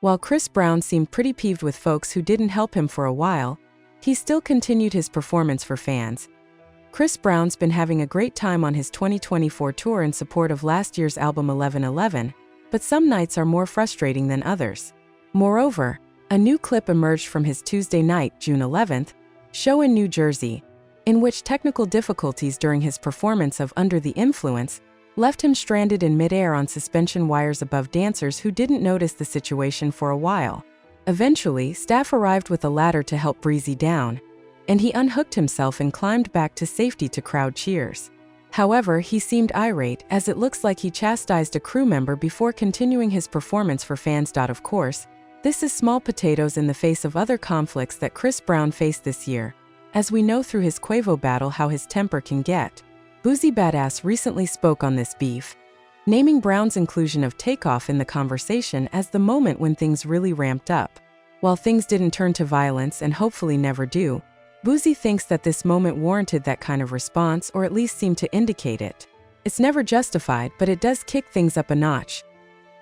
While Chris Brown seemed pretty peeved with folks who didn't help him for a while, he still continued his performance for fans. Chris Brown's been having a great time on his 2024 tour in support of last year's album 1111, but some nights are more frustrating than others. Moreover, a new clip emerged from his Tuesday night, June 11th, show in New Jersey, in which technical difficulties during his performance of Under the Influence left him stranded in midair on suspension wires above dancers who didn't notice the situation for a while. Eventually, staff arrived with a ladder to help Breezy down, and he unhooked himself and climbed back to safety to crowd cheers. However, he seemed irate, as it looks like he chastised a crew member before continuing his performance for fans. Of course, this is small potatoes in the face of other conflicts that Chris Brown faced this year, as we know through his Quavo battle how his temper can get. Boosie Badass recently spoke on this beef, naming Brown's inclusion of Takeoff in the conversation as the moment when things really ramped up. While things didn't turn to violence and hopefully never do, Boosie thinks that this moment warranted that kind of response, or at least seemed to indicate it. It's never justified, but it does kick things up a notch.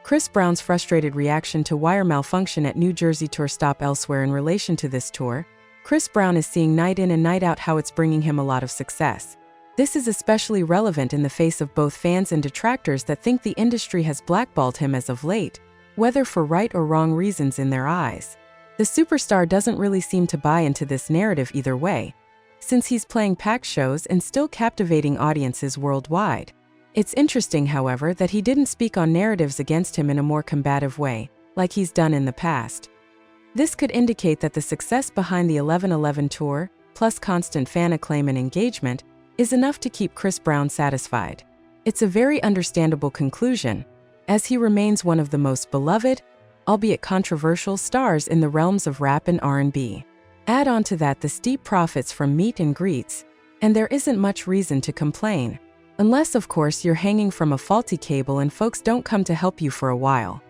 Chris Brown's frustrated reaction to wire malfunction at New Jersey tour stop. Elsewhere in relation to this tour, Chris Brown is seeing night in and night out how it's bringing him a lot of success. This is especially relevant in the face of both fans and detractors that think the industry has blackballed him as of late, whether for right or wrong reasons in their eyes. The superstar doesn't really seem to buy into this narrative either way, since he's playing packed shows and still captivating audiences worldwide. It's interesting, however, that he didn't speak on narratives against him in a more combative way, like he's done in the past. This could indicate that the success behind the 1111 tour, plus constant fan acclaim and engagement, is enough to keep Chris Brown satisfied. It's a very understandable conclusion, as he remains one of the most beloved, albeit controversial, stars in the realms of rap and R&B. Add on to that the steep profits from meet and greets, and there isn't much reason to complain. Unless, of course, you're hanging from a faulty cable and folks don't come to help you for a while.